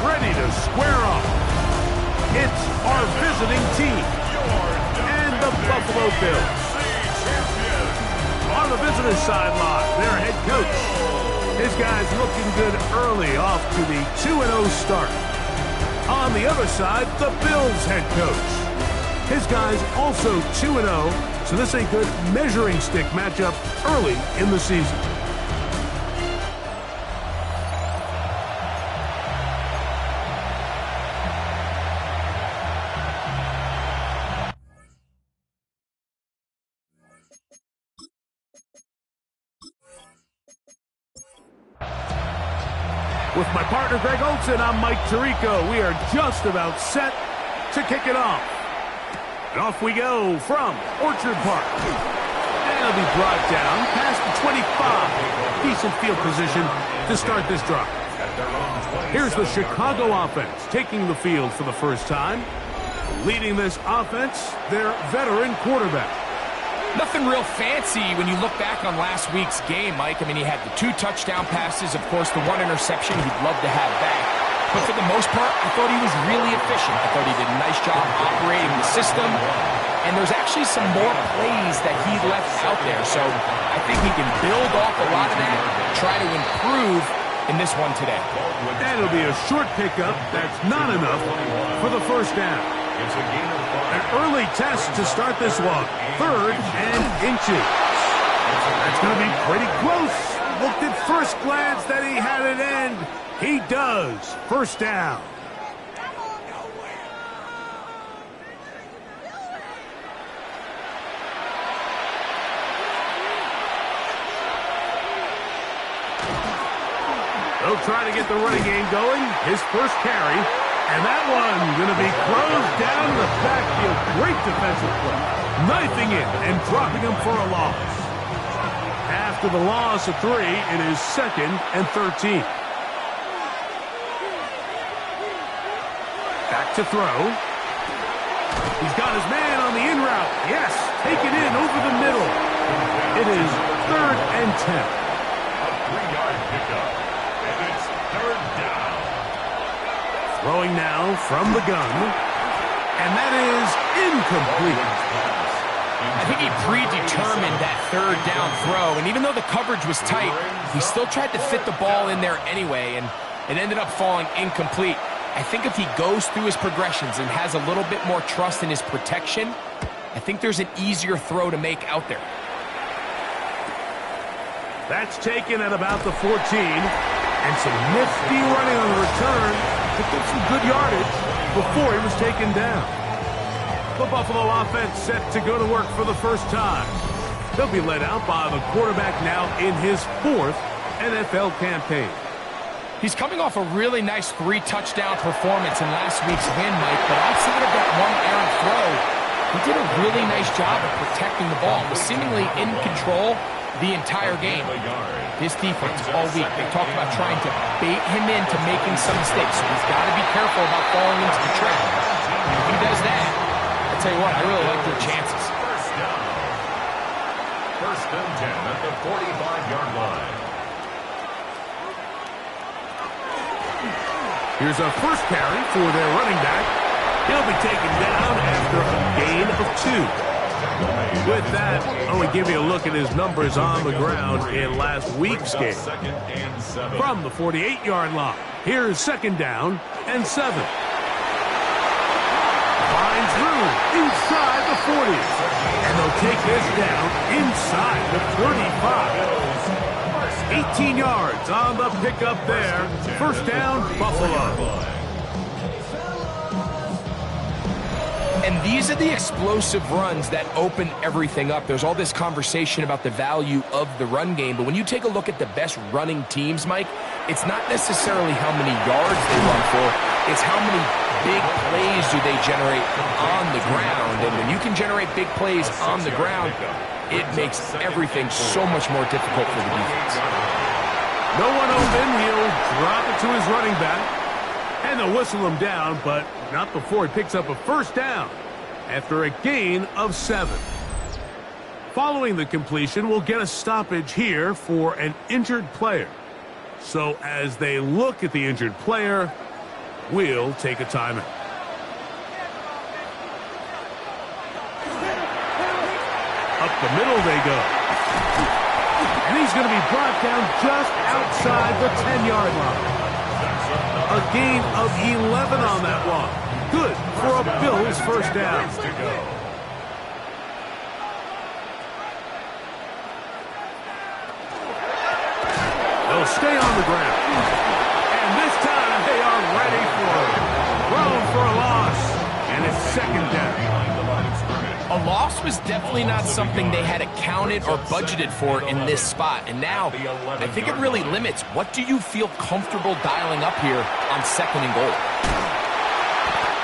ready to square off. It's our visiting team and the Buffalo Bills. On the visitor's sideline, their head coach. His guys looking good early off to the 2-0 start. On the other side, the Bills head coach. His guys also 2-0, so this ain't good measuring stick matchup early in the season. With my partner, Greg Olson, I'm Mike Tirico. We are just about set to kick it off. And off we go from Orchard Park. And it'll be brought down past the 25. Decent field position to start this drive. Here's the Chicago offense taking the field for the first time. Leading this offense, their veteran quarterback. Nothing real fancy when you look back on last week's game, Mike. I mean, he had the 2 touchdown passes, of course, the 1 interception he'd love to have back. But for the most part, I thought he was really efficient. I thought he did a nice job operating the system. And there's actually some more plays that he left out there. So I think he can build off a lot of that, try to improve in this one today. And it'll be a short pickup that's not enough for the first down. An early test to start this one. 3rd and inches. That's going to be pretty close. Looked at first glance that he had it end. He does. First down. They'll try to get the running game going. His first carry. And that one going to be closed down in the backfield. Great defensive play. Knifing in and dropping him for a loss. After the loss of 3, it is 2nd and 13. Back to throw. He's got his man on the in route. Yes, take it in over the middle. It is 3rd and 10. A 3-yard pickup. And it's 3rd down. Throwing now from the gun. And that is incomplete. I think he predetermined that 3rd down throw. And even though the coverage was tight, he still tried to fit the ball in there anyway. And it ended up falling incomplete. I think if he goes through his progressions and has a little bit more trust in his protection, I think there's an easier throw to make out there. That's taken at about the 14. And some nifty running on the return. Picked up some good yardage before he was taken down. The Buffalo offense set to go to work for the first time. They'll be led out by the quarterback now in his 4th NFL campaign. He's coming off a really nice 3-touchdown performance in last week's win, Mike, but outside of that one errant throw, he did a really nice job of protecting the ball. Was seemingly in control the entire game. This defense all week, they talked about trying to bait him into making some mistakes, so he's got to be careful about falling into the trap. If he does that, I'll tell you what, I really like their chances. First down. 1st and 10 at the 45-yard line. Here's a first carry for their running back. He'll be taken down after a gain of 2. With that, I want to give you a look at his numbers on the ground in last week's game. From the 48-yard line, here's 2nd down and 7. Finds room inside the 40. And they'll take this down inside the 35. 18 yards on the pickup there. First down, Buffalo. And these are the explosive runs that open everything up. There's all this conversation about the value of the run game, but when you take a look at the best running teams, Mike, it's not necessarily how many yards they run for, it's how many big plays do they generate on the ground. And when you can generate big plays on the ground, it makes everything so much more difficult for the defense. No one open, he'll drop it to his running back. And they'll whistle him down, but not before he picks up a first down after a gain of 7. Following the completion, we'll get a stoppage here for an injured player. So as they look at the injured player, will take a timeout. Up the middle they go. And he's going to be brought down just outside the 10-yard line. A gain of 11 on that one. Good for a Bills first down. They'll stay on the ground. And this time they are ready for it. Thrown for a loss. And it's second down. A loss was definitely not something they had accounted or budgeted for in this spot. And now, I think it really limits. What do you feel comfortable dialing up here on second and goal?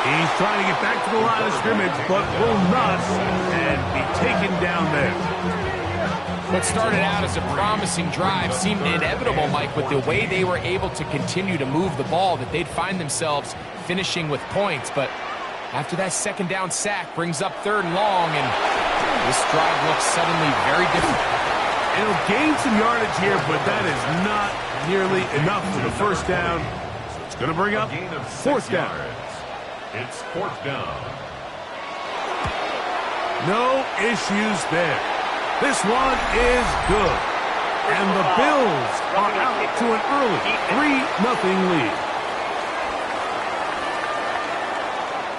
He's trying to get back to the line of scrimmage, but will not, and be taken down there. What started out as a promising drive seemed inevitable, Mike, with the way they were able to continue to move the ball, that they'd find themselves finishing with points. But after that second down sack brings up third and long, and this drive looks suddenly very different. It'll gain some yardage here, but that is not nearly enough for the first down. So it's going to bring up fourth down. It's fourth down. No issues there. This one is good. And the Bills are out to an early 3-0 lead.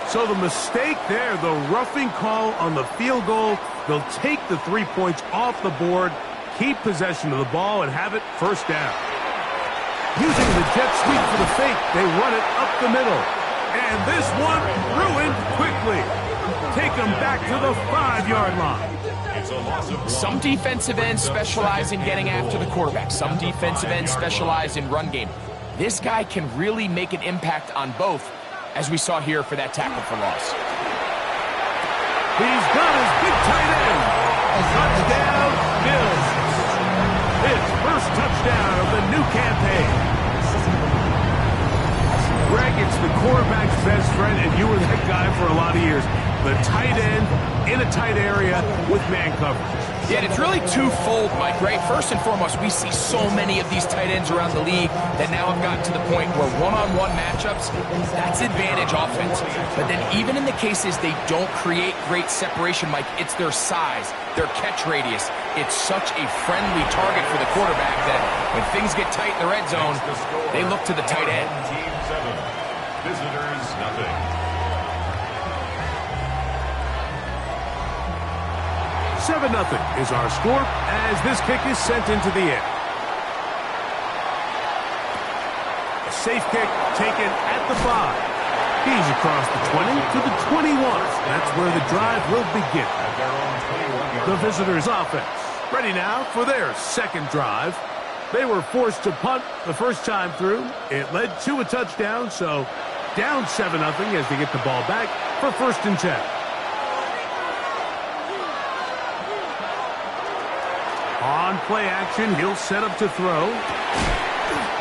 So the mistake there, the roughing call on the field goal, they'll take the 3 points off the board, keep possession of the ball, and have it first down. Using the jet sweep for the fake, they run it up the middle. And this one ruined quickly. Take them back to the 5-yard line. Some defensive ends specialize in getting after the quarterback. Some defensive ends specialize in run game. This guy can really make an impact on both, as we saw here for that tackle for loss. He's got his big tight end. Touchdown, Bills. His first touchdown of the new campaign. Greg, it's the quarterback's best friend, and you were that guy for a lot of years. The tight end in a tight area with man coverage. Yeah, it's really twofold, Mike, right? First and foremost, we see so many of these tight ends around the league that now have gotten to the point where one-on-one matchups, that's advantage offense. But then even in the cases they don't create great separation, Mike, it's their size, their catch radius. It's such a friendly target for the quarterback that when things get tight in the red zone, they look to the tight end. Team 7, visitors nothing. 7-0 is our score as this kick is sent into the air. A safe kick taken at the 5. He's across the 20 to the 21. That's where the drive will begin. The visitors' offense ready now for their second drive. They were forced to punt the first time through. It led to a touchdown, so down 7-0 as they get the ball back for first and 10. On play action, he'll set up to throw.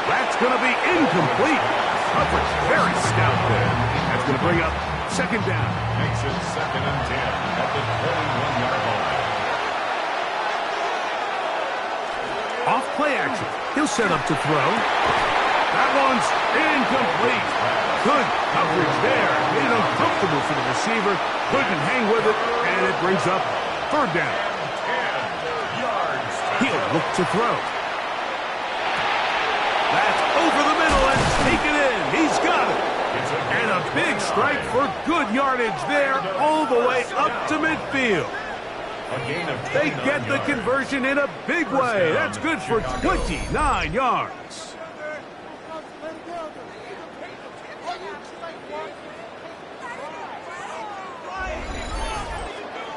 That's going to be incomplete. Coverage very stout there. That's going to bring up second down. Makes it second and 10 at the 21-yard line. Off play action, he'll set up to throw. That one's incomplete. Good coverage there. Made it uncomfortable for the receiver. Couldn't hang with it, and it brings up third down. He'll look to throw. That's over the middle and taken in. He's got it. And a big strike for good yardage there all the way up to midfield. They get the conversion in a big way. That's good for 29 yards.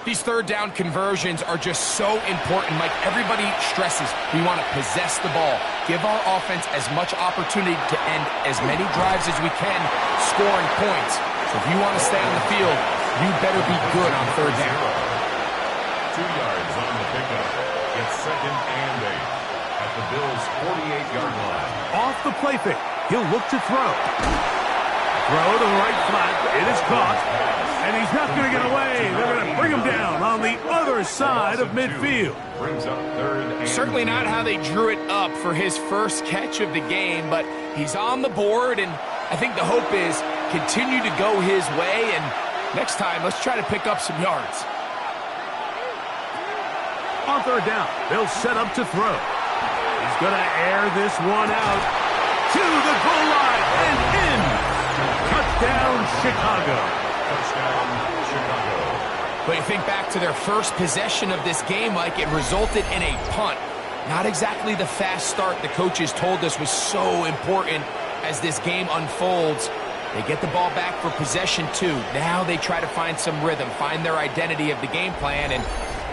These third down conversions are just so important, Mike. Everybody stresses we want to possess the ball, give our offense as much opportunity to end as many drives as we can, scoring points. So if you want to stay on the field, you better be good on third down. 2 yards on the pickup. It's second and 8 at the Bills' 48-yard line. Off the play fake, he'll look to throw. Throw to the right flat. It is caught. And he's not going to get away. They're going to bring him down on the other side of midfield. Brings up third and Certainly not how they drew it up for his first catch of the game, but he's on the board, and I think the hope is continue to go his way, and next time, let's try to pick up some yards. On third down, they'll set up to throw. He's going to air this one out to the goal line and in. Touchdown, Chicago. Touchdown, Chicago. But you think back to their first possession of this game, Mike, it resulted in a punt. Not exactly the fast start the coaches told us was so important as this game unfolds. They get the ball back for possession 2. Now they try to find some rhythm, find their identity of the game plan, and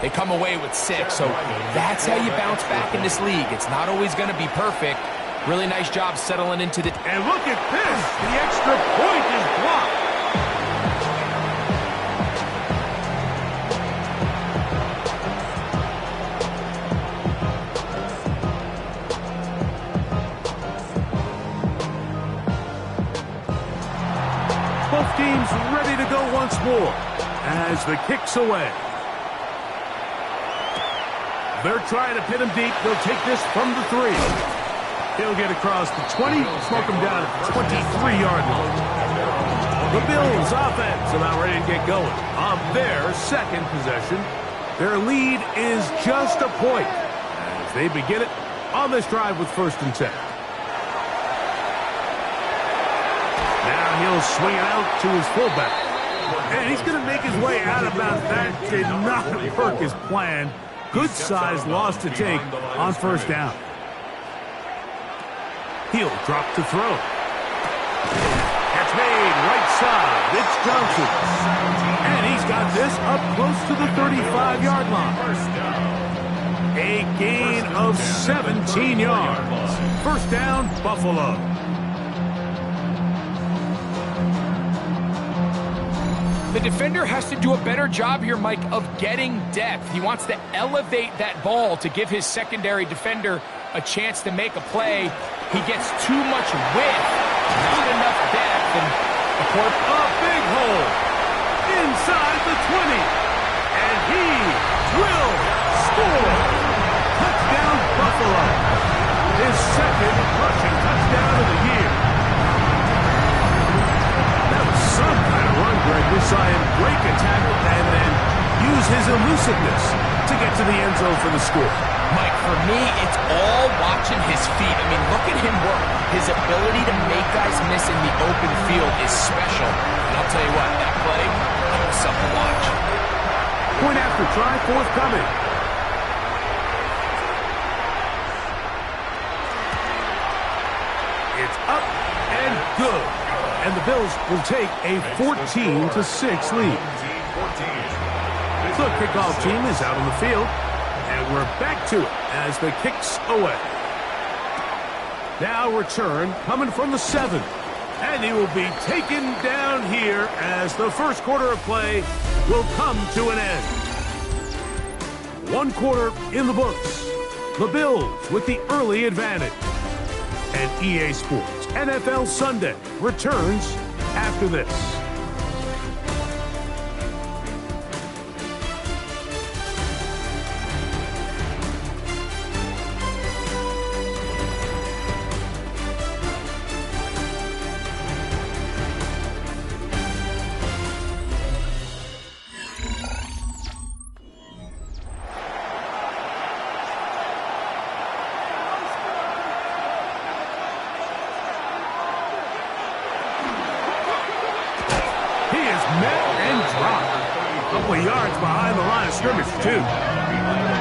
they come away with 6. So that's how you bounce back in this league. It's not always going to be perfect. Really nice job settling into the... And look at this. The extra point is blocked. Both teams ready to go once more as the kick's away. They're trying to pin him deep. They'll take this from the 3. He'll get across the 20, smoke him down at the 23-yard line. The Bills offense about ready to get going on their second possession. Their lead is just a point as they begin it on this drive with 1st and 10. Now he'll swing it out to his fullback. And he's going to make his way out of bounds. That did not work as planned. Good size loss to take on 1st down. He'll drop to throw. Catch made right side. It's Johnson. And he's got this up close to the 35-yard line. A gain of 17 yards. 1st down, Buffalo. The defender has to do a better job here, Mike, of getting depth. He wants to elevate that ball to give his secondary defender a chance to make a play. He gets too much width, not enough depth, and a big hole inside the 20. And he will score. Touchdown, Buffalo. His 2nd rushing touchdown of the year. That was some kind of run, Greg. We saw him break a tackle and then use his elusiveness to get to the end zone for the score. Mike, for me, it's all watching his feet. I mean, look at him work. His ability to make guys miss in the open field is special. And I'll tell you what, that play, that was something to watch. Point after try, forthcoming. It's up and good. And the Bills will take a 14-6 lead. The kickoff team is out on the field. And we're back to it as the kick's away. Now return coming from the 7. And he will be taken down here as the first quarter of play will come to an end. 1 quarter in the books. The Bills with the early advantage. And EA Sports NFL Sunday returns after this.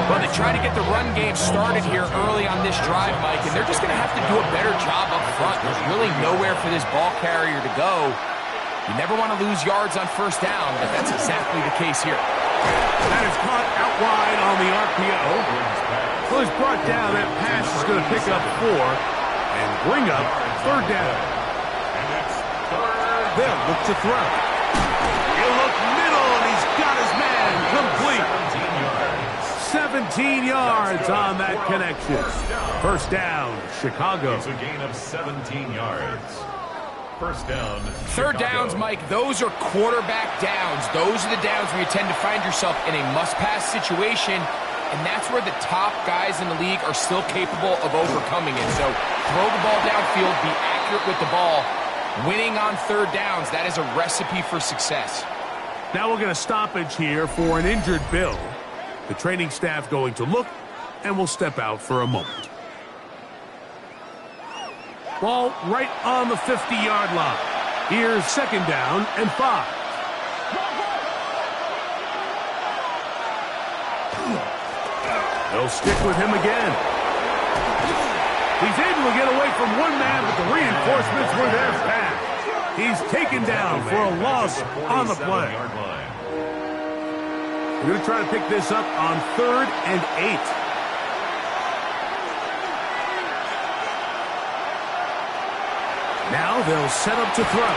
Well, they try to get the run game started here early on this drive, Mike, and they're just going to have to do a better job up front. There's really nowhere for this ball carrier to go. You never want to lose yards on 1st down, but that's exactly the case here. That is caught out wide on the RPO. So it's brought down. That pass is going to pick up 4 and bring up 3rd down. They'll look to throw. He'll look middle, and he's got his man complete. 17 yards on that connection. 1st down, Chicago. It's a gain of 17 yards. 1st down, 3rd downs, Mike, those are quarterback downs. Those are the downs where you tend to find yourself in a must-pass situation, and that's where the top guys in the league are still capable of overcoming it. So throw the ball downfield, be accurate with the ball, Winning on third downs, that is a recipe for success. Now we're going to stoppage here for an injured Bill. The training staff going to look, and will step out for a moment. Ball right on the 50-yard line. Here's 2nd down and 5. They'll stick with him again. He's able to get away from one man, but the reinforcements were there fast. He's taken down for a loss on the play. We're going to try to pick this up on 3rd and 8. Now they'll set up to throw.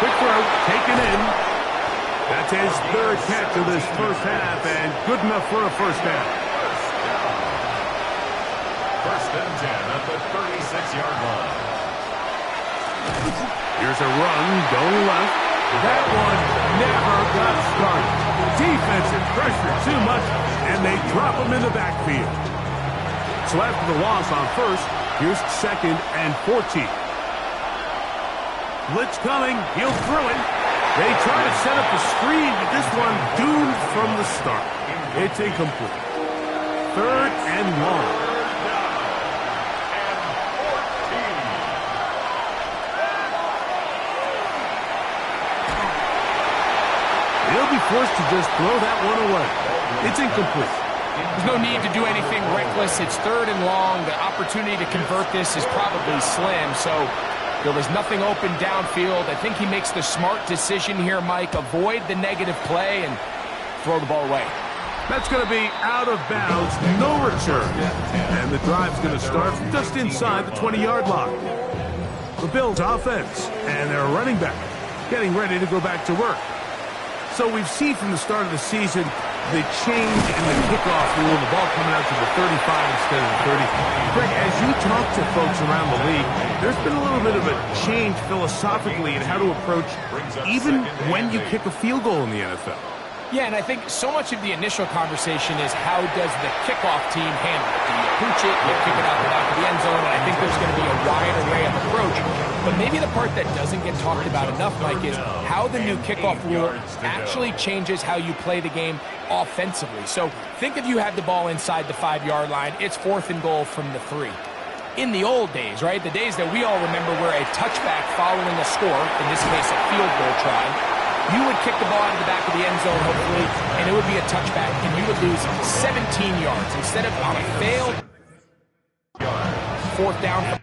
Quick throw, taken in. That's his 3rd catch of this first half, and good enough for a first down. 1st and 10 at the 36-yard line. Here's a run going left. That one never got started. Defensive pressure too much, and they drop him in the backfield. So after the loss on 1st, here's 2nd and 14. Blitz coming. He'll throw it. They try to set up the screen, but this one doomed from the start. It's incomplete. 3rd and long. They'll be forced to just throw that one away. It's incomplete. There's no need to do anything reckless. It's 3rd and long. The opportunity to convert this is probably slim, so there's nothing open downfield. I think he makes the smart decision here, Mike. Avoid the negative play and throw the ball away. That's going to be out of bounds, no return. And the drive's going to start just inside the 20-yard line. The Bills offense and their running back getting ready to go back to work. So we've seen from the start of the season the change in the kickoff rule, the ball coming out to the 35 instead of the 30. Greg, as you talk to folks around the league, there's been a little bit of a change philosophically in how to approach even when you kick a field goal in the NFL. Yeah, and I think so much of the initial conversation is how does the kickoff team handle it? Do you pooch it, you kick it out the back of the end zone, and I think there's going to be a wide array of approach. But maybe the part that doesn't get talked about enough, Mike, is how the new kickoff rule actually changes how you play the game offensively. So think if you had the ball inside the 5-yard line, it's 4th and goal from the 3. In the old days, right, the days that we all remember where a touchback following a score, in this case a field goal try, you would kick the ball out of the back of the end zone, hopefully, and it would be a touchback, and you would lose 17 yards instead of on a failed 4th down.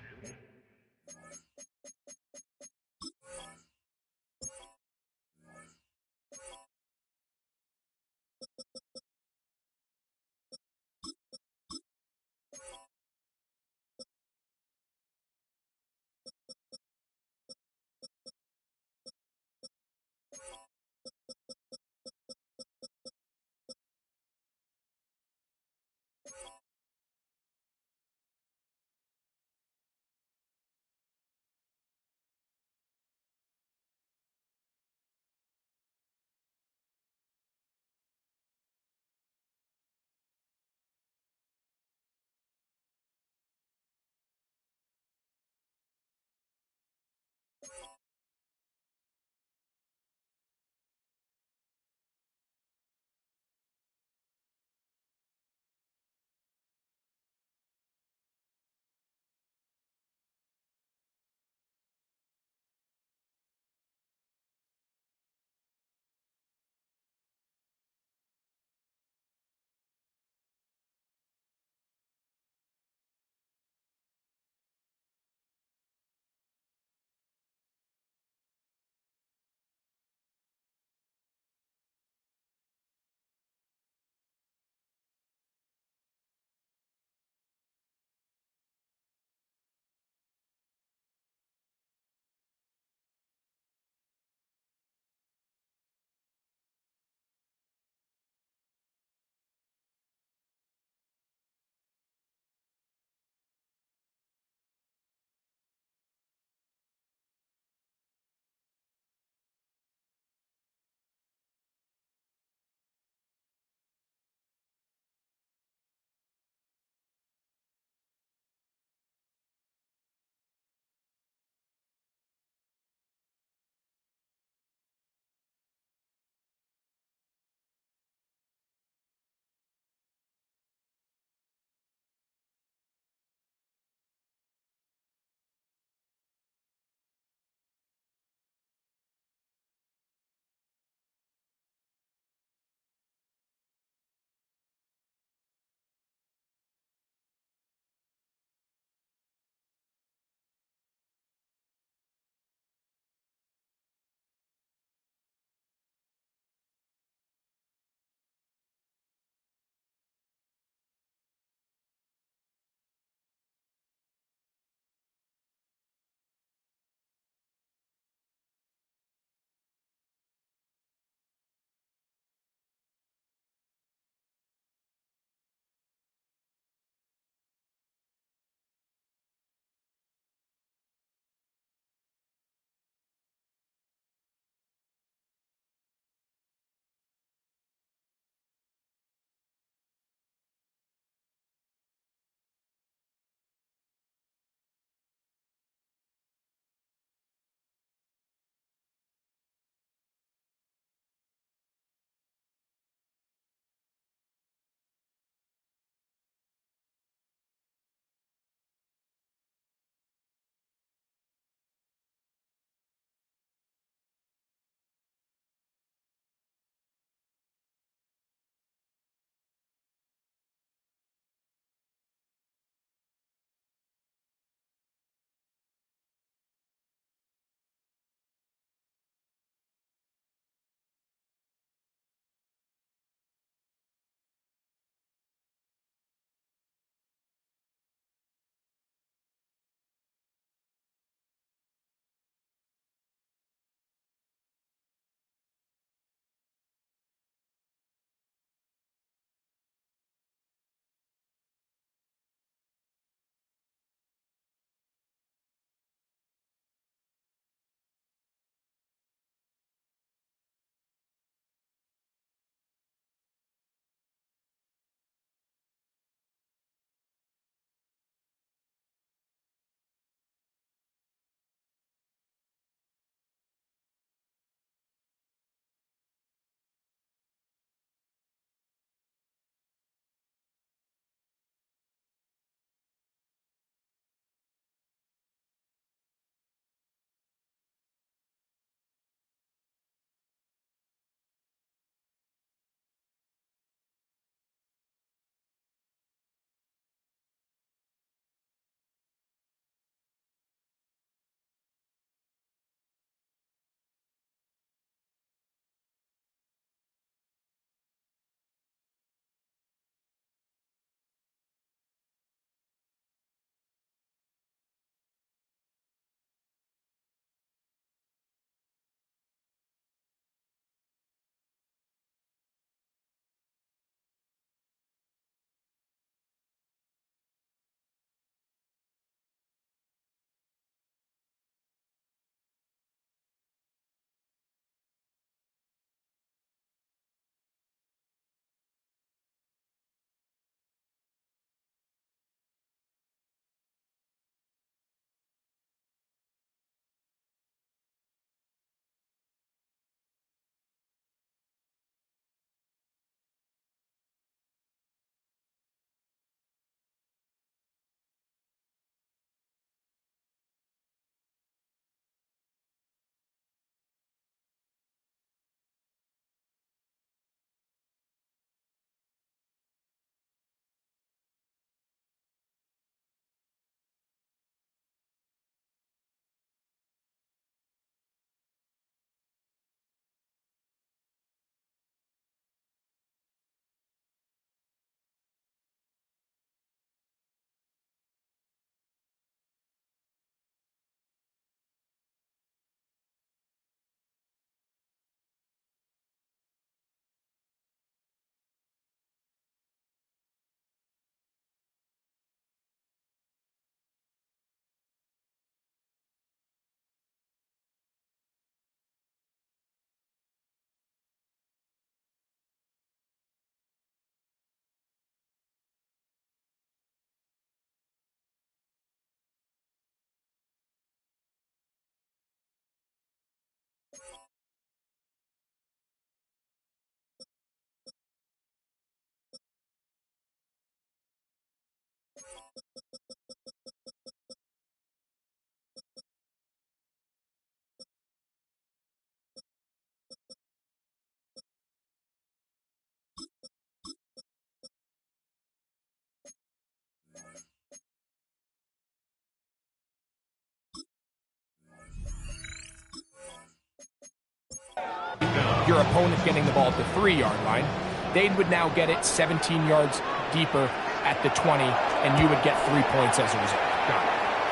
your opponent getting the ball at the 3-yard line. They would now get it 17 yards deeper at the 20, and you would get 3 points as a result.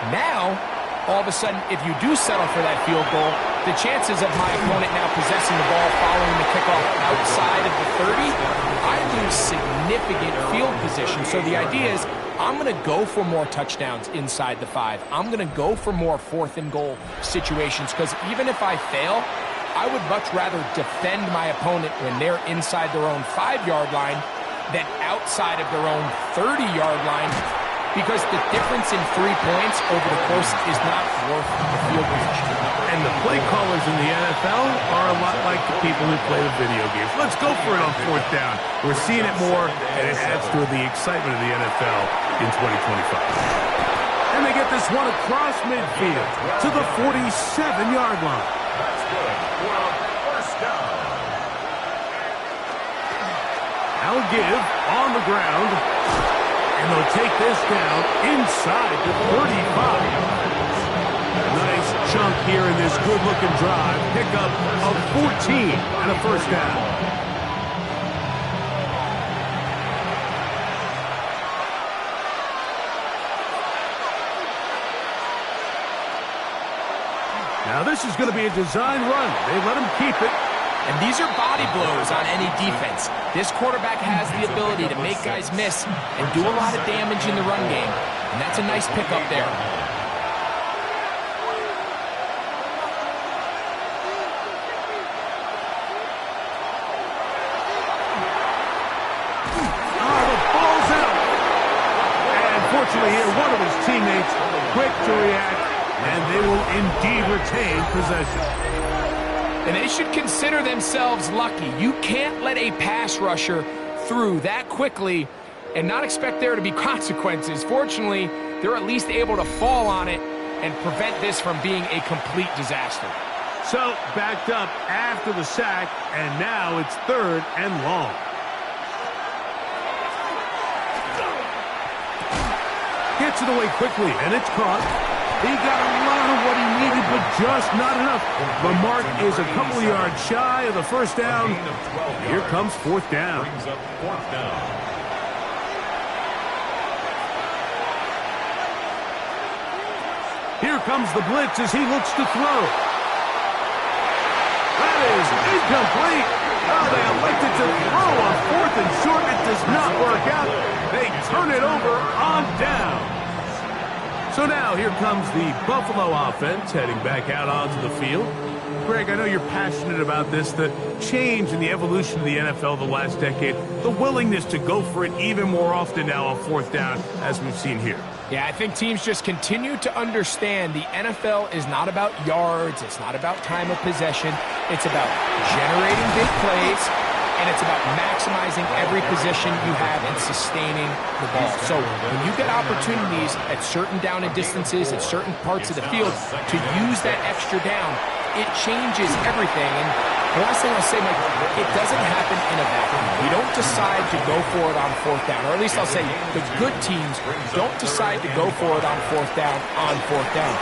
Now, all of a sudden, if you do settle for that field goal, the chances of my opponent now possessing the ball following the kickoff outside of the 30, I lose significant field position. So the idea is I'm going to go for more touchdowns inside the 5. I'm going to go for more 4th and goal situations, because even if I fail, I would much rather defend my opponent when they're inside their own 5-yard line than outside of their own 30-yard line, because the difference in 3 points over the course is not worth the field position. And the play callers in the NFL are a lot like the people who play the video games. Let's go for it on 4th down. We're seeing it more, and it adds to the excitement of the NFL in 2025. And they get this one across midfield to the 47-yard line. That's good for a first down. Now give on the ground, and they'll take this down inside the 35. Nice chunk here in this good-looking drive. Pickup of 14 and a first down. Now this is going to be a design run. They let him keep it. And these are body blows on any defense. This quarterback has the ability to make guys miss and do a lot of damage in the run game. And that's a nice pickup there. Fortunately here, one of his teammates quick to react, and they will indeed retain possession. And they should consider themselves lucky. You can't let a pass rusher through that quickly and not expect there to be consequences. Fortunately, they're at least able to fall on it and prevent this from being a complete disaster. So, backed up after the sack, and now it's 3rd and long. Gets it away quickly, and it's caught. He got a lot of what he needed, but just not enough. The mark is a couple of yards shy of the first down. Here comes 4th down. Brings up 4th down. Here comes the blitz as he looks to throw. That is incomplete. Oh, they elected to throw on 4th and short. It does not work out. They turn it over on down. So now here comes the Buffalo offense heading back out onto the field. Greg, I know you're passionate about this, the change in the evolution of the NFL the last decade, the willingness to go for it even more often now on 4th down, as we've seen here. Yeah, I think teams just continue to understand the NFL is not about yards, it's not about time of possession, it's about generating big plays, and it's about maximizing every position you have and sustaining the ball. So when you get opportunities at certain down and distances, at certain parts of the field, to use that extra down, it changes everything. And the last thing I'll say, Mike, it doesn't happen in a vacuum. We don't decide to go for it on 4th down, or at least I'll say the good teams don't decide to go for it on 4th down on 4th down.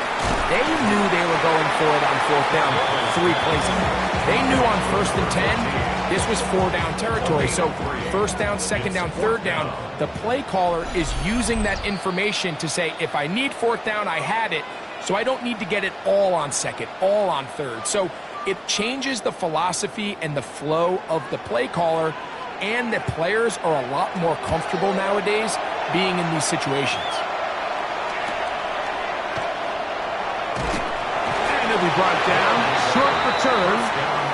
They knew they were going for it on 4th down 3 plays ago. They knew on 1st and 10, this was 4-down territory. So 1st down, 2nd down, 3rd down, the play caller is using that information to say, if I need 4th down, I had it. So I don't need to get it all on 2nd, all on 3rd. So it changes the philosophy and the flow of the play caller, and the players are a lot more comfortable nowadays being in these situations. And it'll be brought down, short return,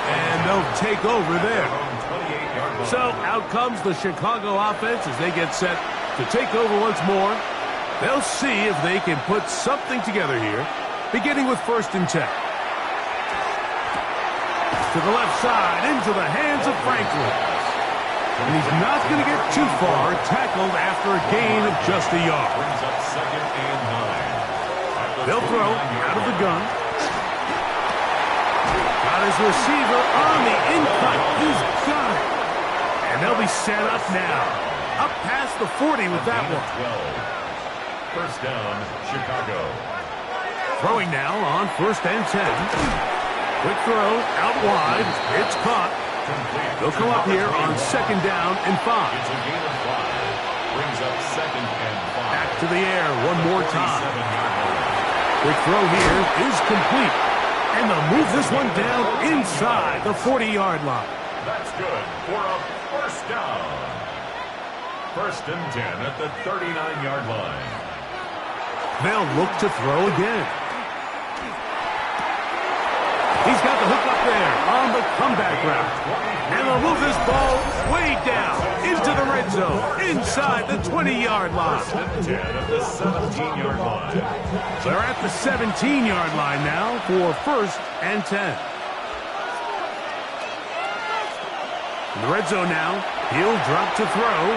and they'll take over there. So out comes the Chicago offense as they get set to take over once more. They'll see if they can put something together here, beginning with 1st and 10. To the left side, into the hands of Franklin. And he's not going to get too far, tackled after a gain of just a yard. Brings up 2nd and 9. They'll throw out of the gun. Got his receiver on the in-cut. He's got it. And they'll be set up now. Up past the 40 with that one. 1st down, Chicago. Throwing now on 1st and 10. Quick throw out wide. It's caught. They'll come up here on 2nd down and 5. It's a gain of 5. Brings up 2nd and 5. Back to the air one more time. 47-yard line. Quick throw here is complete. And they'll move this one down inside the 40-yard line. That's good for a first down. 1st and 10 at the 39-yard line. They'll look to throw again. He's got the hook up there on the comeback route. And they'll move this ball way down into the red zone, inside the 20-yard line. 1st and 10 at the 17-yard line. They're at the 17-yard line now for 1st and 10. In the red zone now, he'll drop to throw.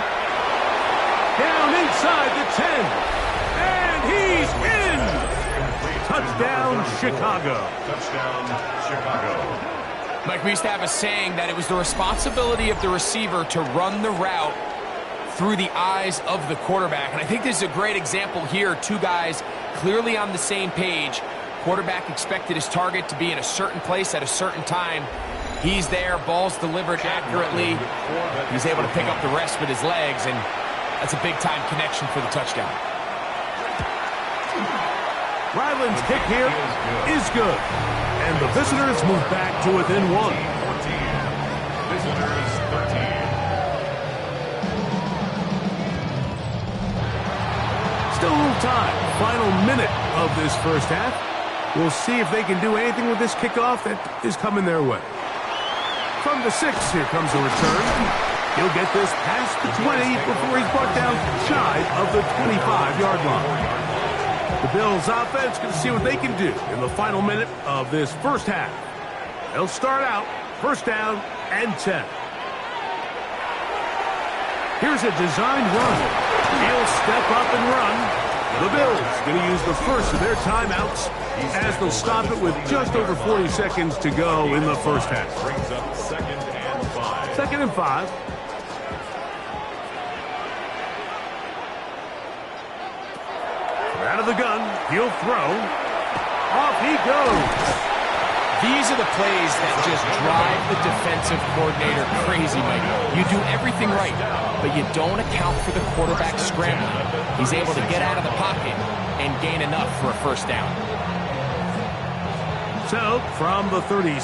Down inside the 10. And he's in! Touchdown, Chicago. Touchdown, Chicago. Mike, we used to have a saying that it was the responsibility of the receiver to run the route through the eyes of the quarterback. And I think this is a great example here. Two guys clearly on the same page. Quarterback expected his target to be in a certain place at a certain time. He's there, ball's delivered accurately. He's able to pick up the rest with his legs, and that's a big-time connection for the touchdown. Ryland's kick here is good. And the visitors move back to within 1. 14. Visitors 13. Still a little time. Final minute of this first half. We'll see if they can do anything with this kickoff that is coming their way. From the 6, here comes a return. He'll get this past the 20 before he's brought down shy of the 25-yard line. The Bills offense can see what they can do in the final minute of this first half. They'll start out 1st down and 10. Here's a designed run. He'll step up and run. The Bills going to use the first of their timeouts as they'll stop it with just over 40 seconds to go in the first half. Brings up 2nd and 5. 2nd and 5. Out of the gun, he'll throw. Off he goes. These are the plays that just drive the defensive coordinator crazy, Mike. You do everything right, but you don't account for the quarterback scrambling. He's able to get out of the pocket and gain enough for a first down. So, from the 36,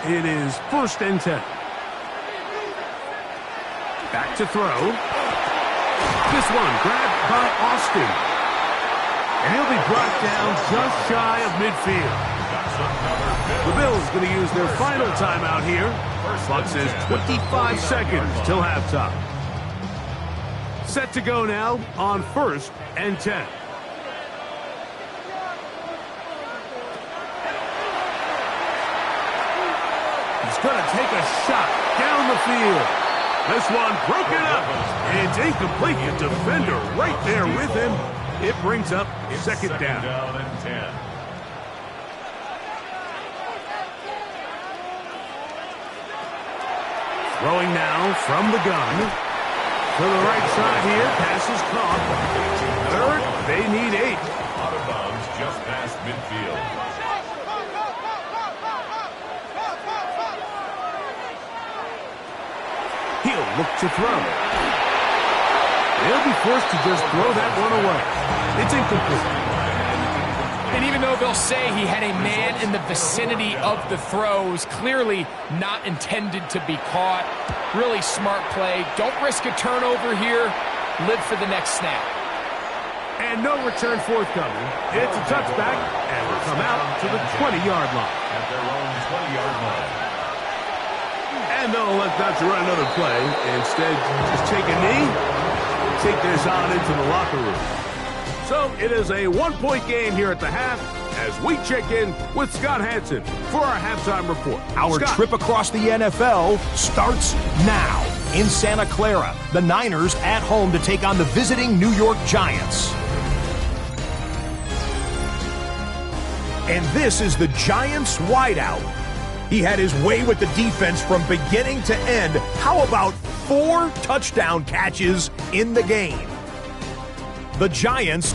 it is 1st and 10. Back to throw. This one grabbed by Austin. And he'll be brought down just shy of midfield. The Bills going to use their final timeout here. Clock says 25 seconds till halftime. Set to go now on 1st and 10. He's going to take a shot down the field. This one broken up. It's incomplete. The defender right there with him. It brings up 2nd down. Down and 10. Throwing now from the gun. To the right side here. Pass is caught. 3rd, they need 8. Out of bounds just past midfield. He'll look to throw. They'll be forced to just throw that one away. It's incomplete. And even though they'll say he had a man in the vicinity of the throws, clearly not intended to be caught. Really smart play. Don't risk a turnover here. Live for the next snap. And no return forthcoming. It's a touchback, and we'll come out to the 20-yard line. At their own 20-yard line. And they'll elect not to run another play. Instead, just take a knee, take this on into the locker room. So it is a one-point game here at the half as we check in with Scott Hanson for our halftime report. Our Scott. trip across the NFL starts now. In Santa Clara, the Niners at home to take on the visiting New York Giants. And this is the Giants wideout. He had his way with the defense from beginning to end. How about 4 touchdown catches in the game? The Giants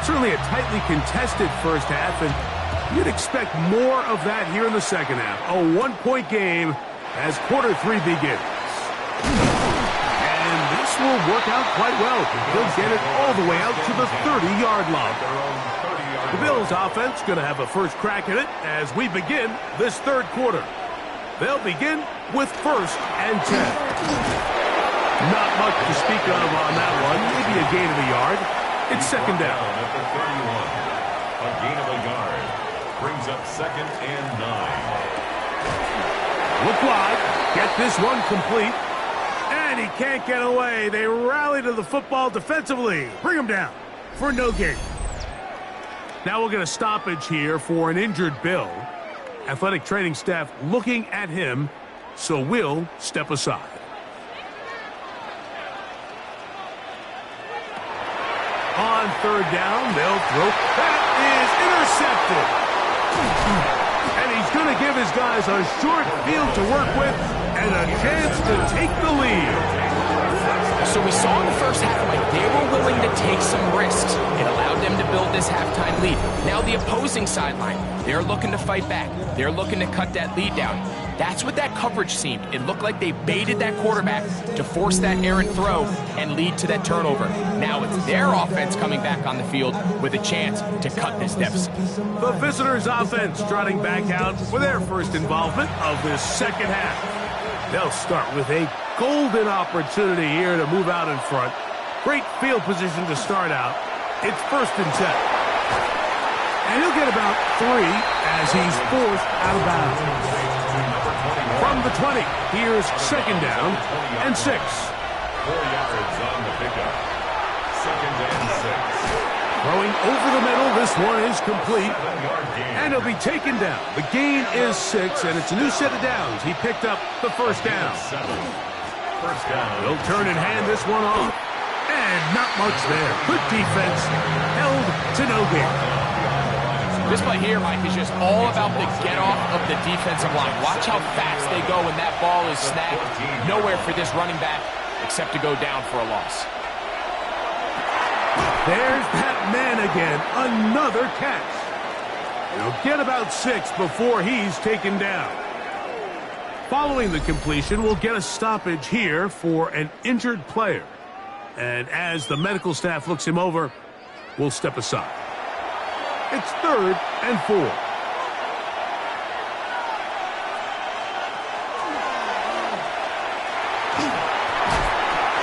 Certainly a tightly contested first half, and you'd expect more of that here in the second half. A one-point game as quarter 3 begins. And this will work out quite well. They'll get it all the way out to the 30-yard line. The Bills offense going to have a first crack at it as we begin this third quarter. They'll begin with 1st and 10. Not much to speak of on that one. Maybe a gain of a yard. It's second down. At the 31. A gain of a yard. Brings up 2nd and 9. Look wide. Get this one complete. And he can't get away. They rally to the football defensively. Bring him down for no gain. Now we'll get a stoppage here for an injured Bill. Athletic training staff looking at him, so we'll step aside. On third down, they'll throw. That is intercepted. And he's going to give his guys a short field to work with and a chance to take the lead. So we saw in the first half, Mike, they were willing to take some risks. It allowed them to build this halftime lead. Now the opposing sideline, they're looking to fight back. They're looking to cut that lead down. That's what that coverage seemed. It looked like they baited that quarterback to force that errant throw and lead to that turnover. Now it's their offense coming back on the field with a chance to cut this deficit. The visitors' offense trotting back out for their first involvement of this second half. They'll start with a golden opportunity here to move out in front. Great field position to start out. It's 1st and 10. And he'll get about 3 as he's forced out of bounds. From the 20, here's 2nd down and 6. 4 yards on the pickup. 2nd and 6. Throwing over the middle, this one is complete. And he'll be taken down. The gain is 6, and it's a new set of downs. He picked up the first down. First down. He'll turn and hand this one off. And not much there. Good defense. Held to no gain. This play here, Mike, is just all about the get-off of the defensive line. Watch how fast they go when that ball is snagged. Nowhere for this running back except to go down for a loss. There's that man again. Another catch. He'll get about 6 before he's taken down. Following the completion, we'll get a stoppage here for an injured player. And as the medical staff looks him over, we'll step aside. It's 3rd and 4.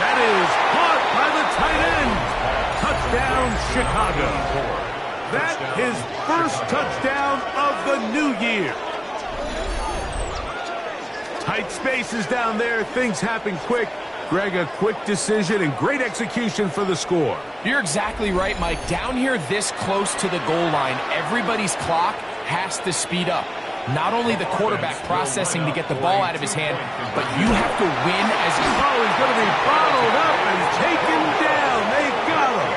That is caught by the tight end. Touchdown, Chicago. That his first touchdown of the new year. Tight spaces down there. Things happen quick. Greg, a quick decision and great execution for the score. You're exactly right, Mike. Down here this close to the goal line, everybody's clock has to speed up. Not only the quarterback processing to get the ball out of his hand, but you have to win as you... Oh, he's going to be bottled up and taken down. They got him.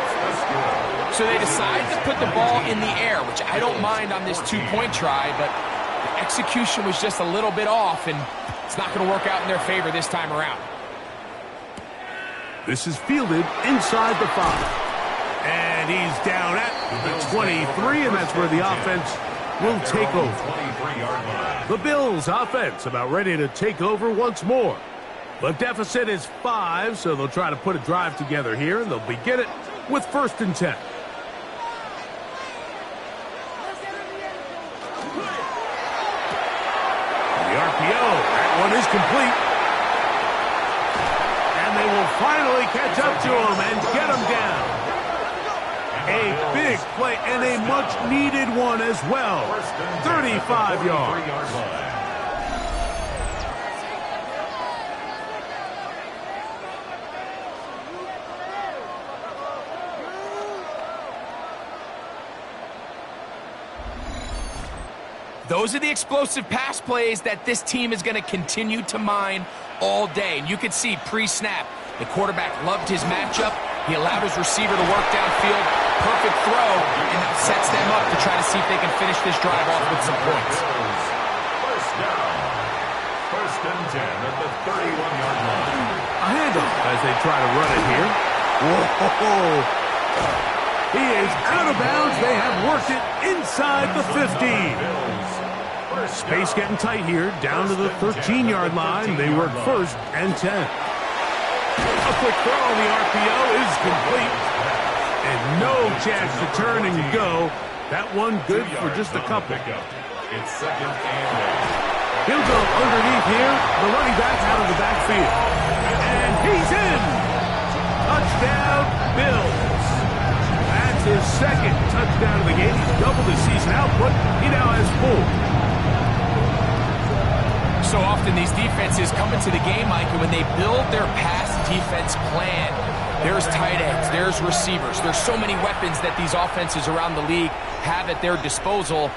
So they decide to put the ball in the air, which I don't mind on this 2-point try, but the execution was just a little bit off, and it's not going to work out in their favor this time around. This is fielded inside the 5. And he's down at the 23, and that's where the offense will take over. The Bills' offense about ready to take over once more. The deficit is 5, so they'll try to put a drive together here, and they'll begin it with 1st and 10. The RPO, that one is complete. And they will finally catch up to him and get him down. A big play and a much-needed one as well. 35 yards. Those are the explosive pass plays that this team is going to continue to mine all day. And you can see pre-snap, the quarterback loved his matchup. He allowed his receiver to work downfield. Perfect throw, and that sets them up to try to see if they can finish this drive off with some points. First down. 1st and 10 at the 31-yard line. A handoff as they try to run it here. Whoa! He is out of bounds. They have worked it inside the 15. Space getting tight here, down to the 13-yard line. They work 1st and 10. A quick throw on the RPO is complete. And no chance to turn and go. That one good for just a couple. It's 2nd and 8. He'll go underneath here. The running back out of the backfield. And he's in. Touchdown, Bills. That's his 2nd touchdown of the game. He's doubled his season output. He now has 4. So often these defenses come into the game, Mike, and when they build their pass defense plan, there's tight ends, there's receivers, there's so many weapons that these offenses around the league have at their disposal.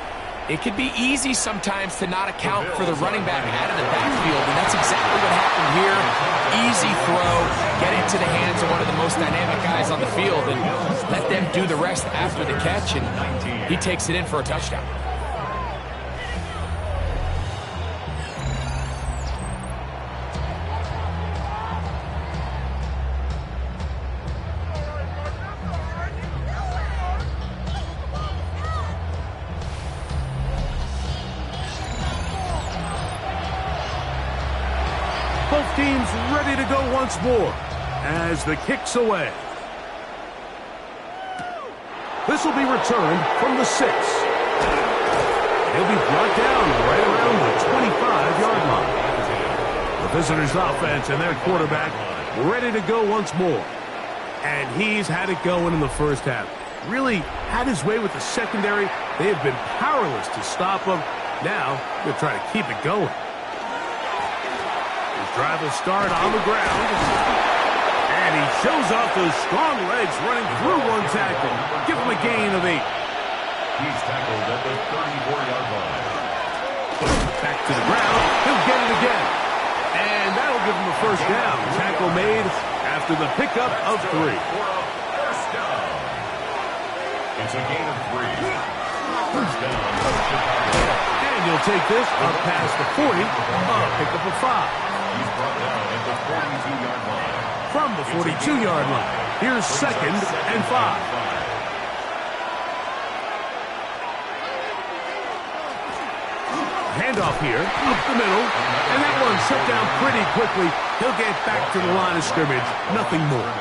It could be easy sometimes to not account for the running back out of the backfield, and that's exactly what happened here. Easy throw, get into the hands of one of the most dynamic guys on the field, and let them do the rest after the catch, and he takes it in for a touchdown. Both teams ready to go once more as the kick's away. This will be returned from the 6. He'll be brought down right around the 25-yard line. The visitors' offense and their quarterback ready to go once more. And he's had it going in the first half. Really had his way with the secondary. They have been powerless to stop him. Now they'll try to keep it going. Drive will start on the ground. And he shows off those strong legs running through one tackle. Give him a gain of 8. He's tackled at the 34-yard line. Back to the ground. He'll get it again. And that'll give him a first down. Tackle made after the pickup of 3. For a first down. It's a gain of 3. First down. And you'll take this up past the 40. Pickup of 5. He's brought down at the 42-yard line. From the 42-yard line, here's 2nd and 5. Handoff here, up the middle, and that one shut down pretty quickly. He'll get back to the line of scrimmage, nothing more.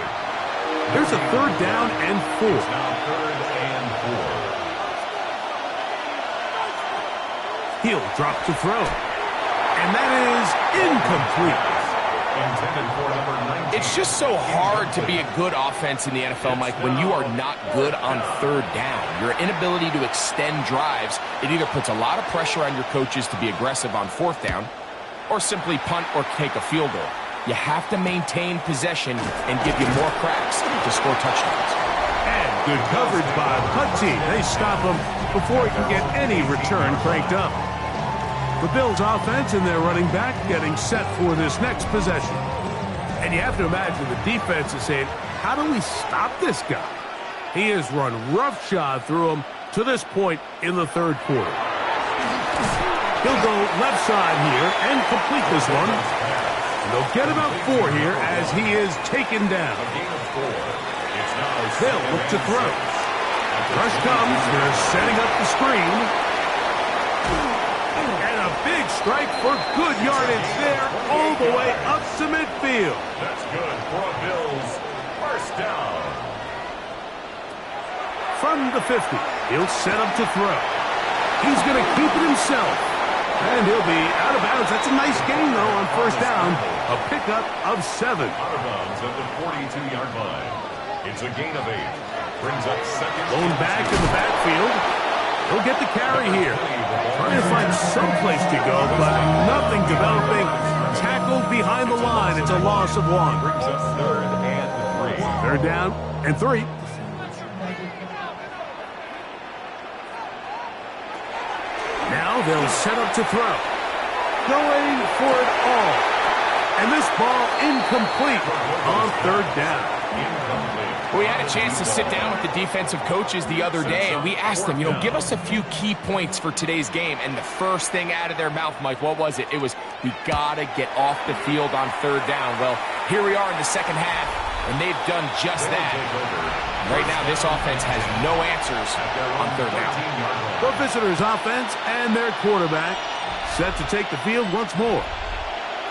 Here's a 3rd down and 4. Now 3rd and 4. He'll drop to throw. And that is incomplete. Intended for number 19. It's just so hard to be a good offense in the NFL, Mike, when you are not good on 3rd down. Your inability to extend drives, it either puts a lot of pressure on your coaches to be aggressive on 4th down or simply punt or take a field goal. You have to maintain possession and give you more cracks to score touchdowns. And good coverage by Putty. They stop him before he can get any return cranked up. The Bills offense and their running back getting set for this next possession. And you have to imagine the defense is saying, how do we stop this guy? He has run roughshod through him to this point in the 3rd quarter. He'll go left side here and complete this one. And they'll get about 4 here as he is taken down. A gain of 4. It's now They'll look to throw. Rush comes. They're setting up the screen. And a big strike for good yardage there all the way up to midfield. That's good for a Bills first down. From the 50, he'll set up to throw. He's going to keep it himself. And he'll be out of bounds. That's a nice gain, though, on 1st down. A pickup of 7. Out of bounds at the 42-yard line. It's a gain of 8. Brings up 2nd. Going back in the backfield. He'll get the carry here. Trying to find some place to go, but nothing developing. Tackled behind the line. It's a loss of 1. Brings up 3rd and 3. 3rd down and 3. Now they'll set up to throw. Going for it all. And this ball incomplete on 3rd down. We had a chance to sit down with the defensive coaches the other day, and we asked them, give us a few key points for today's game. And the first thing out of their mouth, Mike, what was it? It was, we got to get off the field on 3rd down. Well, here we are in the second half, and they've done just that. Right now, this offense has no answers on third down. The visitors' offense and their quarterback set to take the field once more.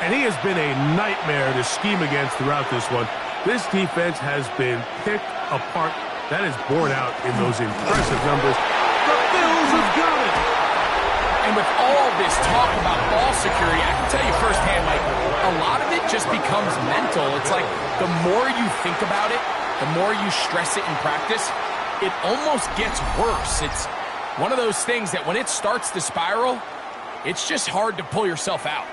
And he has been a nightmare to scheme against throughout this one. This defense has been picked apart. That is borne out in those impressive numbers. The Bills have got it. And with all this talk about ball security, I can tell you firsthand, Mike, a lot of it just becomes mental. It's like the more you think about it, the more you stress it in practice, it almost gets worse. It's one of those things that when it starts to spiral, it's just hard to pull yourself out.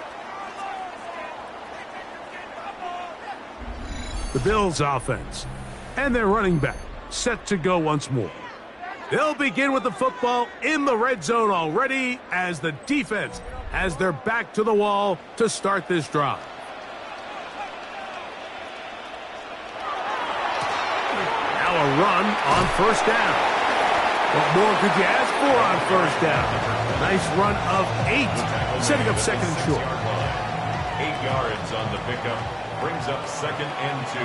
The Bills' offense and their running back set to go once more. They'll begin with the football in the red zone already as the defense has their back to the wall to start this drive. Now a run on first down. What more could you ask for on first down? Nice run of 8, setting up second and short. 8 yards on the pickup, brings up 2nd and 2.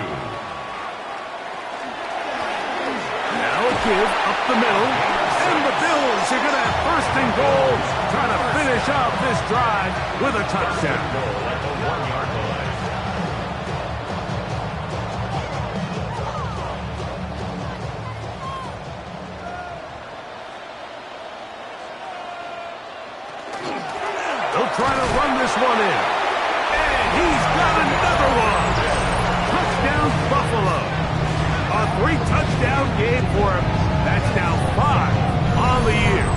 Now a give up the middle, and the Bills are going to have first and goal, trying to finish off this drive with a touchdown. At the 1-yard line. They'll try to run this one in, and he's got another one. Touchdown, Buffalo. A 3-touchdown game for him. That's now 5 on the year.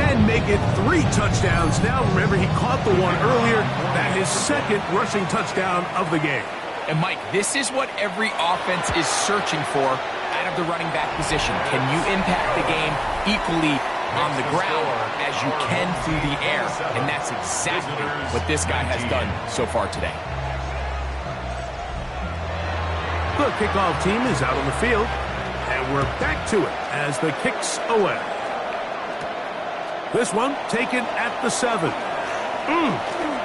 And make it 3 touchdowns. Now, remember, he caught the one earlier. That is second rushing touchdown of the game. And, Mike, this is what every offense is searching for out of the running back position. Can you impact the game equally on the ground as you can through the air? And that's exactly what this guy has done so far today. The kickoff team is out on the field, and we're back to it as the kick's away. This one taken at the 7.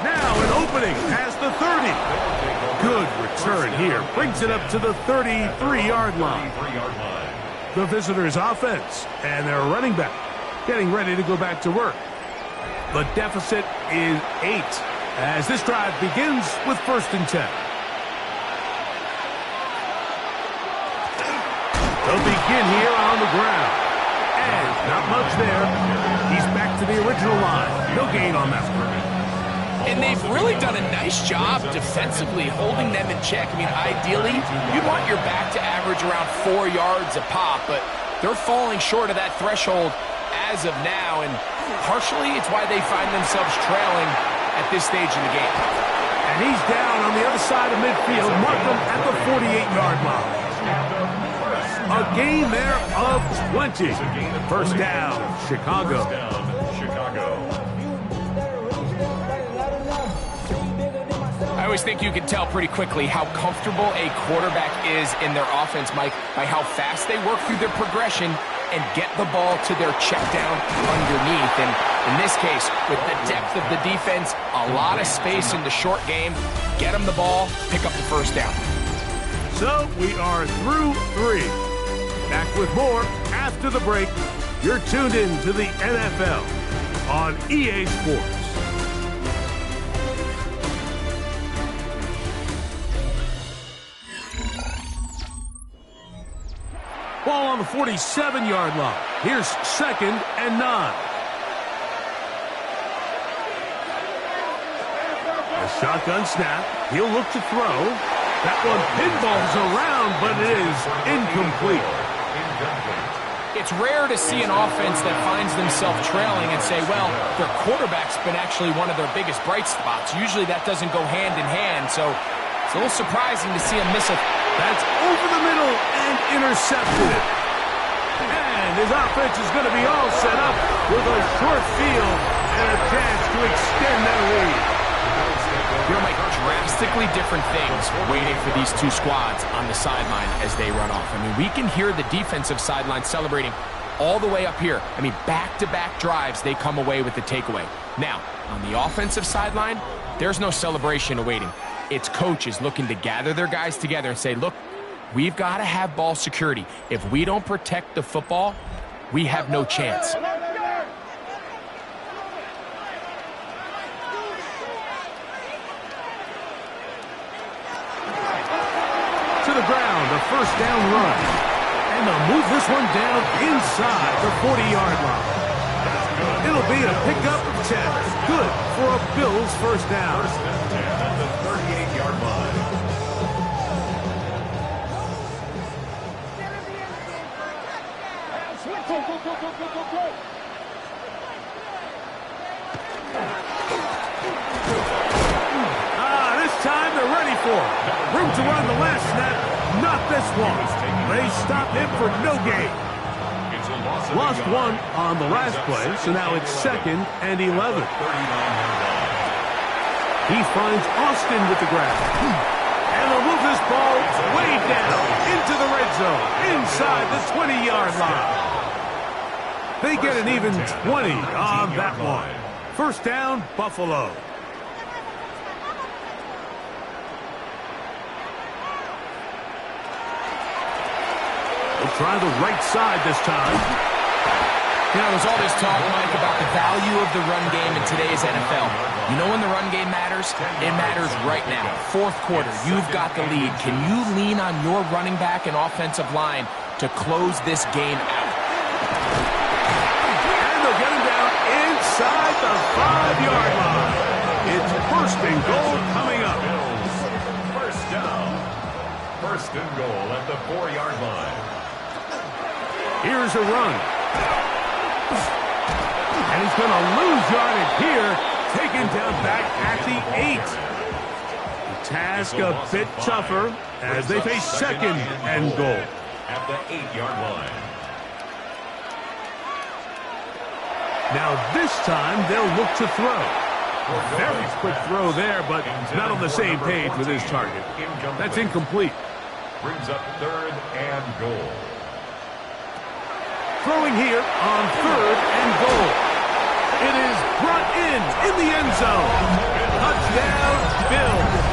Now an opening past the 30. Good return here. Brings it up to the 33-yard line. The visitors' offense and their running back getting ready to go back to work. The deficit is 8 as this drive begins with 1st and 10. They'll begin here on the ground. And not much there. He's back to the original line. No gain on that one. And they've really done a nice job defensively holding them in check. I mean, ideally, you'd want your back to average around 4 yards a pop, but they're falling short of that threshold as of now, and partially it's why they find themselves trailing at this stage in the game. And he's down on the other side of midfield. Mark him at the 48-yard line. A gain there of 20. First down, Chicago. I always think you can tell pretty quickly how comfortable a quarterback is in their offense, Mike, by how fast they work through their progression and get the ball to their check down underneath. And in this case, with the depth of the defense, a lot of space in the short game, get them the ball, pick up the first down. So we are through 3. Back with more after the break. You're tuned in to the NFL on EA Sports. Ball on the 47-yard line. Here's 2nd and 9. A shotgun snap. He'll look to throw. That one pinballs around, but it is incomplete. It's rare to see an offense that finds themselves trailing and say, well, their quarterback's been actually one of their biggest bright spots. Usually that doesn't go hand in hand, so it's a little surprising to see him miss it. That's over the middle and intercepted. And his offense is going to be all set up with a short field and a chance to extend their lead. You're like drastically different things waiting for these two squads on the sideline as they run off. I mean, we can hear the defensive sideline celebrating all the way up here. I mean, back-to-back drives, they come away with the takeaway. Now, on the offensive sideline, there's no celebration awaiting. It's coaches looking to gather their guys together and say, look, We've got to have ball security. If we don't protect the football, we have no chance. To the ground, a first down run. And they'll move this one down inside the 40-yard line. It'll be a pickup of 10. Good for a Bills first down. First and 10 at the 38-yard line. This time they're ready for it. Room to run the last snap. Not this one. They stop him for no gain. It's a loss of Lost a yard. one on the last play, so now it's 2nd and 11. 39-yard line. He finds Austin with the grab. And they'll move this ball way down into the red zone, inside the 20-yard line. They get an even 20 on that one. First down, Buffalo. They'll try the right side this time. You know, there's all this talk, Mike, about the value of the run game in today's NFL. You know when the run game matters? It matters right now. Fourth quarter, you've got the lead. Can you lean on your running back and offensive line to close this game out? And they'll get him down inside the 5-yard line. It's first and goal coming up. Bills, first down. First and goal at the 4-yard line. Here's a run. And he's going to lose yardage here. Taken down back at the 8. The task a bit tougher as they face second and goal. At the 8-yard line. Now this time they'll look to throw. Very quick throw there, but not on the same page with his target. That's incomplete. Brings up 3rd and goal. Throwing here on 3rd and goal. It is brought in the end zone. Touchdown, Bills.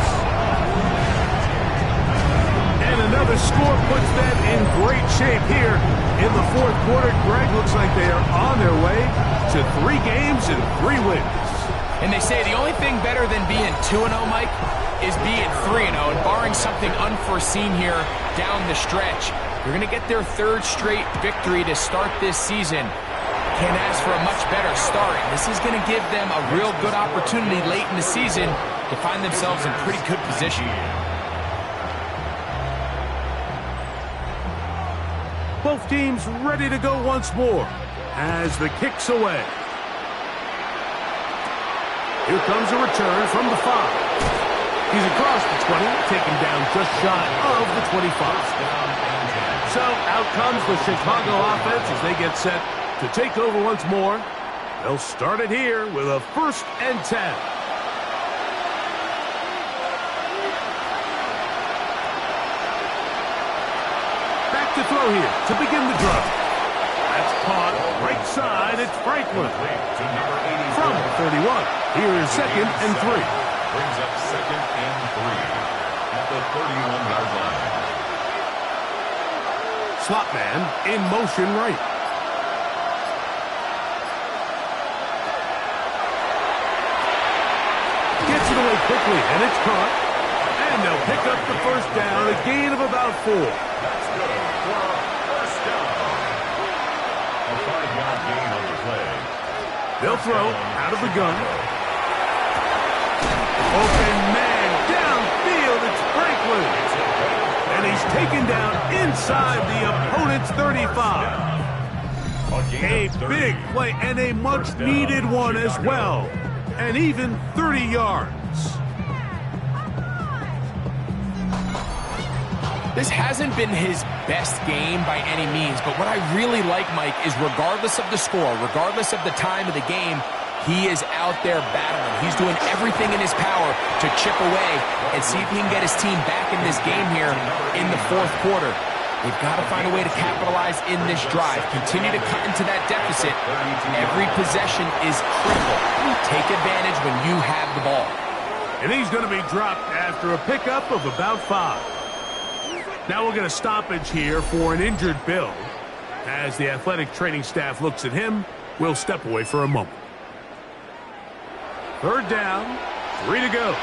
And another score puts them in great shape here in the fourth quarter. Greg, looks like they are on their way to 3 games and 3 wins. And they say the only thing better than being 2-0, Mike, is being 3-0. And barring something unforeseen here down the stretch, they're going to get their 3rd straight victory to start this season. Can't ask for a much better start. This is going to give them a real good opportunity late in the season to find themselves in pretty good position. Both teams ready to go once more as the kick's away. Here comes a return from the 5. He's across the 20, taken down just shy of the 25. So out comes the Chicago offense as they get set to take over once more. They'll start it here with a 1st and 10. Back to throw here to begin the drive. That's caught right side. It's Franklin. To number 80. From the 31. Here is 2nd and 3. Brings up 2nd and 3 at the 31-yard line. Slot man in motion right. Gets it away quickly, and it's caught. And they'll pick up the first down, a gain of about 4. That's good for a first down. A 5-yard gain on the play. They'll throw out of the gun. Open man downfield. It's Franklin. And he's taken down inside the opponent's 35. A big play and a much-needed one as well. And even 30 yards. This hasn't been his best game by any means, but what I really like, Mike, is regardless of the score, regardless of the time of the game, he is out there battling. He's doing everything in his power to chip away and see if he can get his team back in this game here in the fourth quarter. They've got to find a way to capitalize in this drive. Continue to cut into that deficit. Every possession is critical. Take advantage when you have the ball. And he's going to be dropped after a pickup of about 5. Now we'll get a stoppage here for an injured Bill. As the athletic training staff looks at him, we'll step away for a moment. Third down, 3 to go.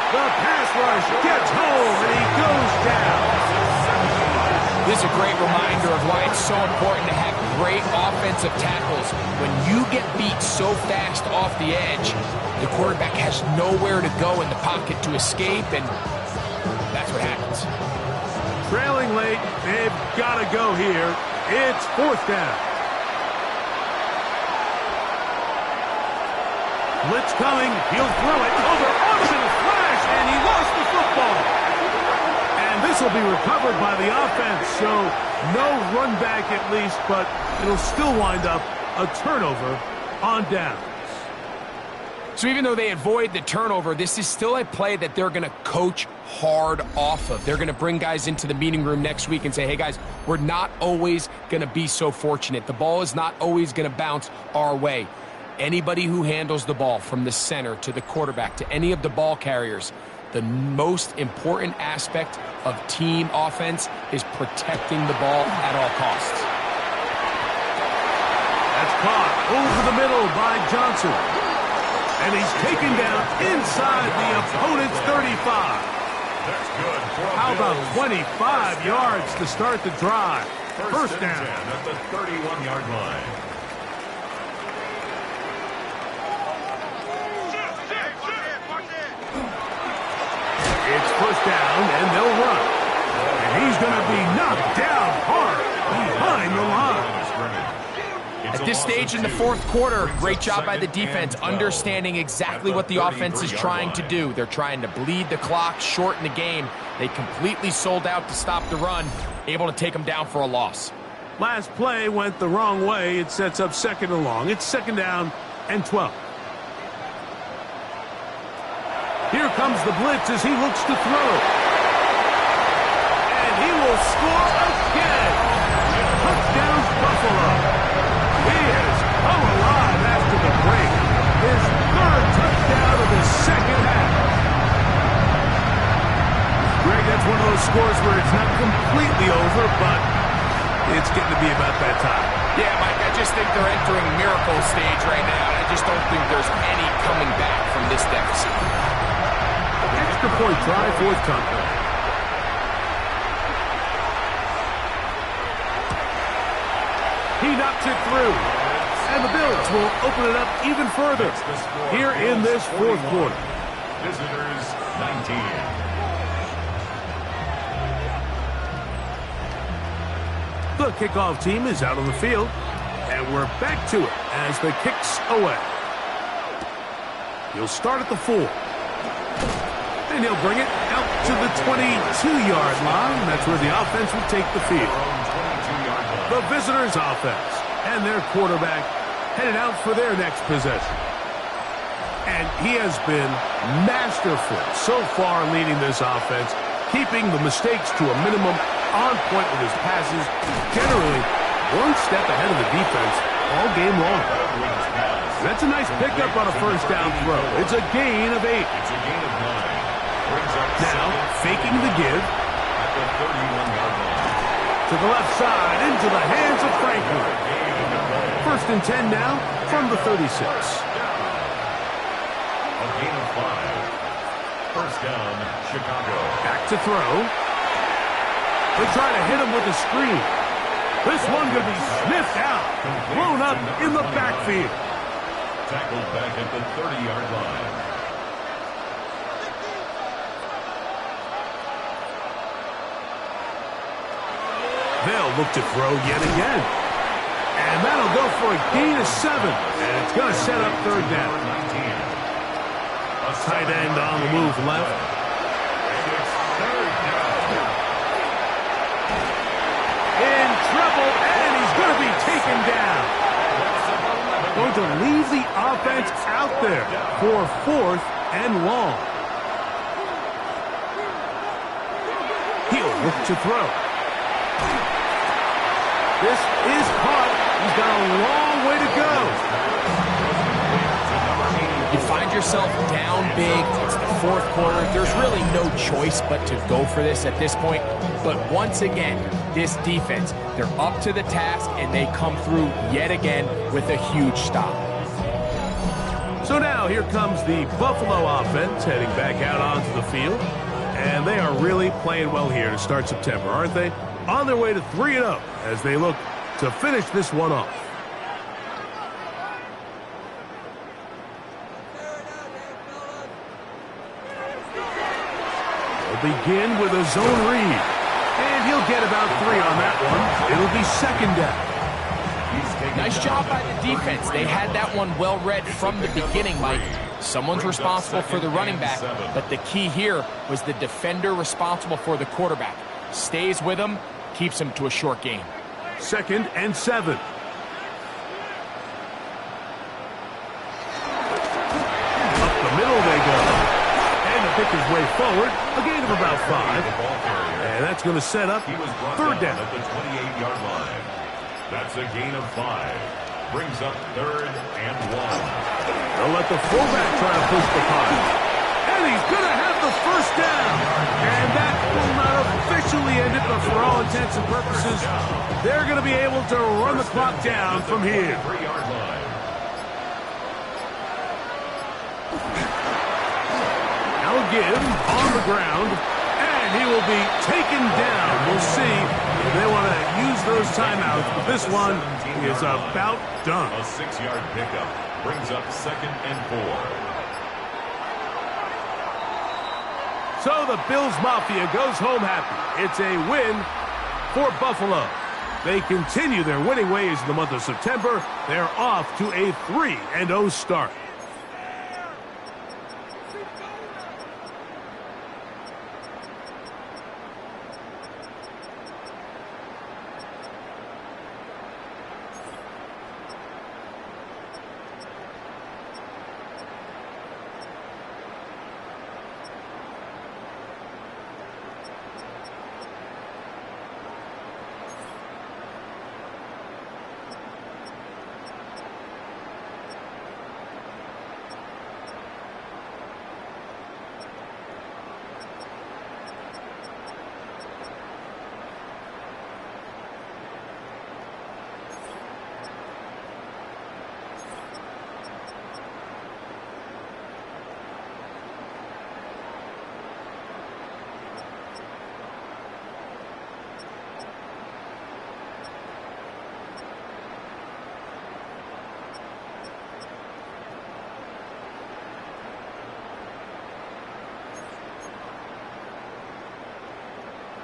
The pass rush gets home, and he goes down. This is a great reminder of why it's so important to have great offensive tackles. When you get beat so fast off the edge, the quarterback has nowhere to go in the pocket to escape, and that's what happens. Trailing late, they've got to go here. It's fourth down. Blitz coming, he'll throw it over onto the flash, and he lost the football. And this will be recovered by the offense, so no run back at least, but it'll still wind up a turnover on downs. So even though they avoid the turnover, this is still a play that they're going to coach hard off of. They're going to bring guys into the meeting room next week and say, hey guys, we're not always going to be so fortunate. The ball is not always going to bounce our way. Anybody who handles the ball from the center to the quarterback to any of the ball carriers, the most important aspect of team offense is protecting the ball at all costs. That's caught over the middle by Johnson. And he's taken down inside the opponent's 35. That's good. How about 25 yards to start the drive? First down. 10 at the 31-yard line. It's first down, and they'll run. And he's going to be knocked down hard behind the line. At this stage in the fourth quarter, great job by the defense, understanding exactly what the offense is trying to do. They're trying to bleed the clock, shorten the game. They completely sold out to stop the run, able to take them down for a loss. Last play went the wrong way. It sets up second and long. It's second down and 12. Here comes the blitz as he looks to throw. And he will score again. Touchdown, Buffalo. He has come alive after the break. His third touchdown of the second half. Greg, that's one of those scores where it's not completely over, but it's getting to be about that time. Yeah, Mike, I just think they're entering miracle stage right now. I just don't think there's any coming back from this deficit. Extra point try, forthcoming. He knocks it through. And the Bills will open it up even further here in this fourth quarter. Visitors 19. The kickoff team is out on the field, and we're back to it as the kick's away. He'll start at the 4. And he'll bring it out to the 22-yard line. That's where the offense will take the field. The visitors' offense and their quarterback headed out for their next possession. And he has been masterful so far leading this offense, keeping the mistakes to a minimum, on point with his passes, generally one step ahead of the defense all game long. That's a nice pickup on a first down throw. It's a gain of 8. It's a gain of 9. Now, faking the give. At the 31-yard line. To the left side, into the hands of Franklin. First and 10 now from the 36. A gain of 5. First down, Chicago. Back to throw. They try to hit him with a screen. This one going to be sniffed out, blown up in the backfield. Tackled back at the 30-yard line. They'll look to throw yet again. And that'll go for a gain of 7. And it's going to set up third down. A tight end on the move left. In trouble, and he's going to be taken down. Going to leave the offense out there for 4th and long. looking to throw. This is caught. He's got a long way to go. You find yourself down big. It's the fourth quarter. There's really no choice but to go for this at this point. But once again, this defense, they're up to the task, and they come through yet again with a huge stop. So now here comes the Buffalo offense heading back out onto the field. And they are really playing well here to start September, aren't they? On their way to 3-0 as they look to finish this one off. They'll begin with a zone read. And he'll get about 3 on that one. It'll be second down. Nice job by the defense. They had that one well read from the beginning, Mike. Someone's responsible for the running back, but the key here was the defender responsible for the quarterback. Stays with him, keeps him to a short gain. 2nd and 7. Up the middle they go. And the pick his way forward, a gain of about 5. And that's going to set up 3rd down. At the 28-yard line. That's a gain of 5. Brings up 3rd and 1. They'll let the fullback try to push the punt. And he's going to have the first down. And that will not officially end it, but for all intents and purposes, they're going to be able to run the clock down from here. 3-yard line. Now give on the ground, and he will be taken down. We'll see if they want to use those timeouts, but this one is about done. A 6-yard pickup brings up 2nd and 4. So the Bills Mafia goes home happy. It's a win for Buffalo. They continue their winning ways in the month of September. They're off to a 3-0 start.